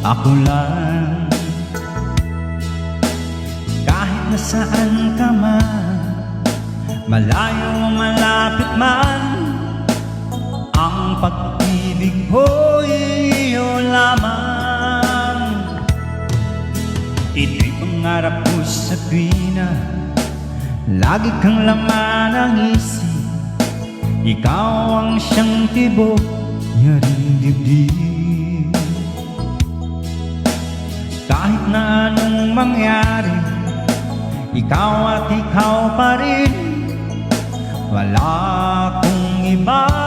ako lang. Kahit nasaan ka man, malayo o malapit man, ang pag-ibig ko'y iyo lamang. Ito'y pangarap ko sa tuwina lagi kang laman ng isip. Ikaw ang siyang tibok yaring dibdib. Kahit na anong mangyari, ikaw at ikaw pa rin. Wala akong iba